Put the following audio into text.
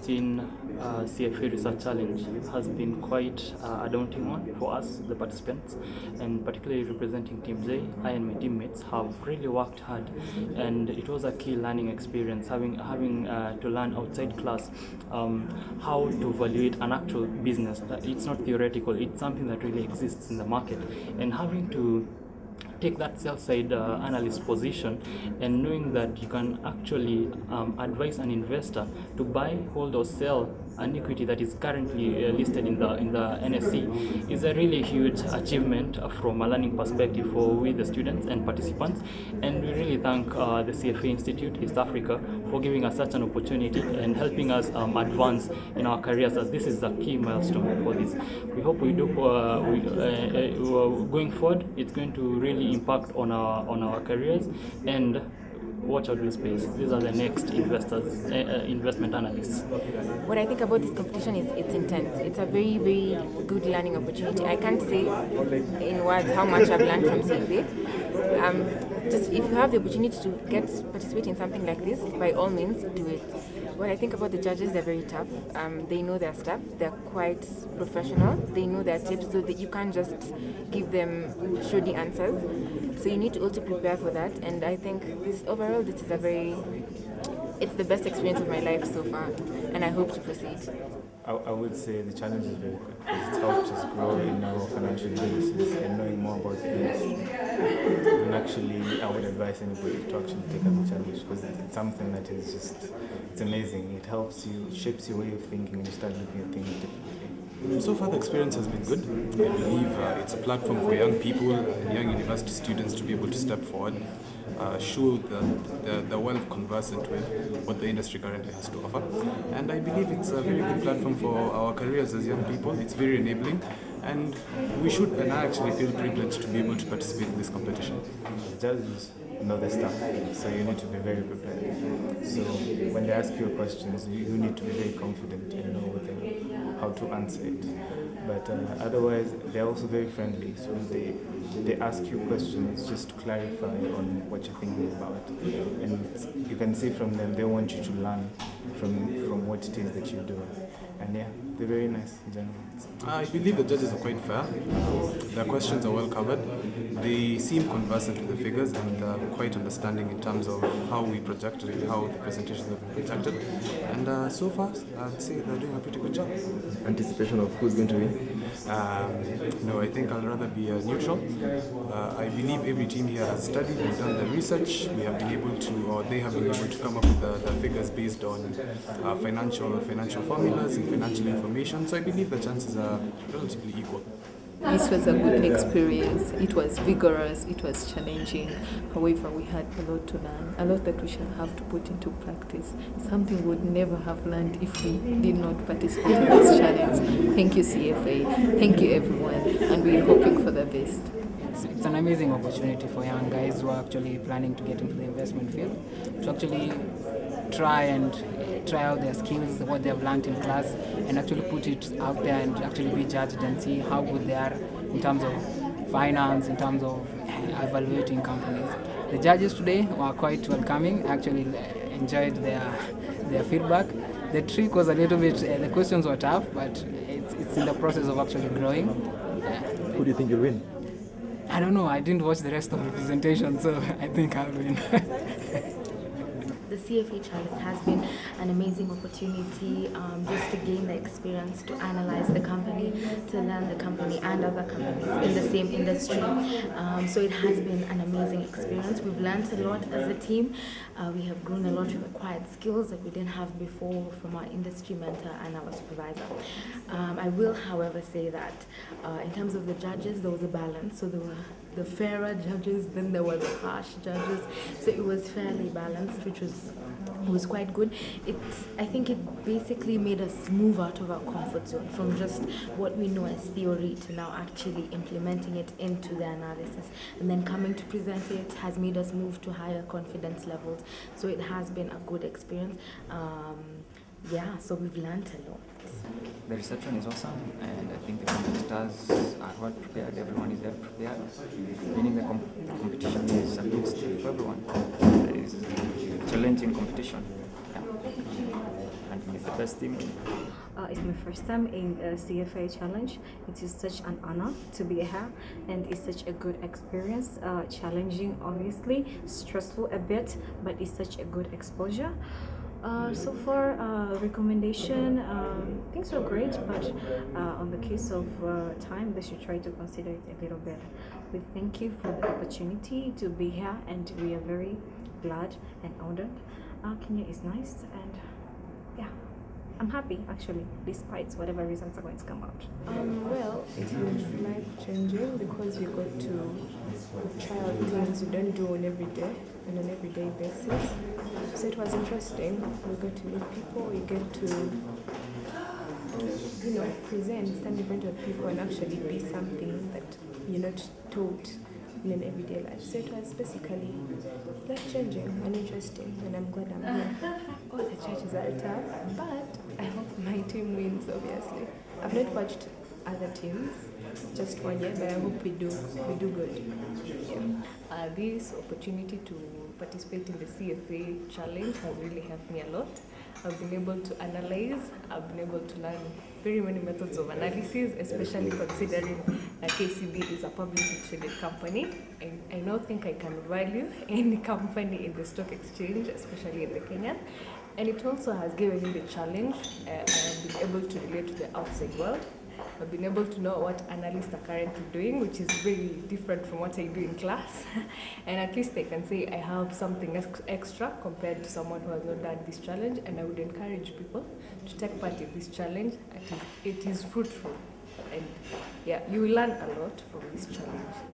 2016 CFA Research Challenge has been quite a daunting one for us, the participants, and particularly representing Team J. I and my teammates have really worked hard, and it was a key learning experience, having to learn outside class how to evaluate an actual business. It's not theoretical, it's something that really exists in the market, and having to take that sell-side analyst position and knowing that you can actually advise an investor to buy, hold, or sell an equity that is currently listed in the NSE is a really huge achievement from a learning perspective for we the students and participants. And we really thank the CFA Institute East Africa for giving us such an opportunity and helping us advance in our careers, as this is a key milestone for this. We hope we do going forward, it's going to really impact on our careers. And watch out this space. These are the next investment analysts. What I think about this competition is it's intense. It's a very, very good learning opportunity. I can't say in words how much I've learned from CFA. Just if you have the opportunity to participate in something like this, by all means, do it. What I think about the judges, they're very tough. They know their stuff. They're quite professional. They know their tips, so that you can't just give them shoddy answers. So you need to also prepare for that. And I think this is it's the best experience of my life so far, and I hope to proceed. I would say the challenge is very good because it's helped us grow in our financial literacy and knowing more about the industry. And actually, I would advise anybody to actually take up the challenge because it's something that is it's amazing. It helps you, shapes your way of thinking, and you start looking at things differently. So far the experience has been good. I believe it's a platform for young people and young university students to be able to step forward, show that they're well conversant with what the industry currently has to offer. And I believe it's a very good platform for our careers as young people. It's very enabling, and we should, and I actually feel privileged to be able to participate in this competition. Judges know their stuff, so you need to be very prepared. So when they ask you questions, you need to be very confident and know how to answer it. But otherwise, they're also very friendly, so they ask you questions just to clarify on what you're thinking about. And you can see from them, they want you to learn from what it is that you do. And yeah, they're very nice in general. I believe the judges are quite fair. Their questions are well covered. They seem conversant with the figures and quite understanding in terms of how we projected it, how the presentations have been projected. And so far, I'd say they're doing a pretty good job. Anticipation of who's going to win? No, I think I'll rather be neutral. I believe every team here has studied, we've done the research, we have been able to, or they have been able to come up with the figures based on financial formulas and financial information. So I believe the chances are relatively equal. This was a good experience. It was vigorous, it was challenging. However, we had a lot to learn, a lot that we shall have to put into practice. Something we would never have learned if we did not participate in this challenge. Thank you, CFA. Thank you, everyone. And we're hoping for the best. It's an amazing opportunity for young guys who are actually planning to get into the investment field to actually try out their skills, what they have learned in class, and actually put it out there and actually be judged and see how good they are in terms of finance, in terms of evaluating companies. The judges today were quite welcoming. Actually enjoyed their feedback. The trick was a little bit, the questions were tough, but it's in the process of actually growing. Who do you think you'll win? I don't know. I didn't watch the rest of the presentation, so I think I'll win. The CFA Challenge has been an amazing opportunity just to gain the experience, to analyze the company, to learn the company and other companies in the same industry. So it has been an amazing experience. We've learned a lot as a team. We have grown a lot. We've acquired skills that we didn't have before from our industry mentor and our supervisor. I will, however, say that in terms of the judges, there was a balance. So there were the fairer judges, then there were the harsh judges. So it was fairly balanced, which was quite good. I think it basically made us move out of our comfort zone from just what we know as theory to now actually implementing it into the analysis. And then coming to present it has made us move to higher confidence levels. So it has been a good experience. So we've learned a lot. The reception is awesome, and I think the competitors are well prepared. Everyone is well prepared. Meaning the competition is a big step for everyone. It is a challenging competition. Yeah. And first team? It's my first time in a CFA challenge. It is such an honor to be here, and it's such a good experience. Challenging, obviously, stressful a bit, but it's such a good exposure. So far, recommendation, things are great, but on the case of time, they should try to consider it a little bit. We thank you for the opportunity to be here, and we are very glad and honored. Kenya is nice, and yeah, I'm happy actually, despite whatever reasons are going to come out. Well, it is life changing because you got to try out things you don't do on an everyday basis. So it was interesting. We got to meet people. You get to, present, stand in front of people, and actually be something that you're not taught in an everyday life. So it was basically life changing and interesting, and I'm glad I'm here. All the churches are tough, but I hope my team wins. Obviously, I've not watched other teams, just one year, but I hope we do good. Yeah. This opportunity to participate in the CFA challenge has really helped me a lot. I've been able to analyze, I've been able to learn very many methods of analysis, especially considering that KCB is a publicly traded company. I now think I can value any company in the stock exchange, especially in the Kenyan. And it also has given me the challenge. I've been able to relate to the outside world. I've been able to know what analysts are currently doing, which is very different from what I do in class. And at least I can say I have something extra compared to someone who has not done this challenge. And I would encourage people to take part in this challenge. It is fruitful. And yeah, you will learn a lot from this challenge.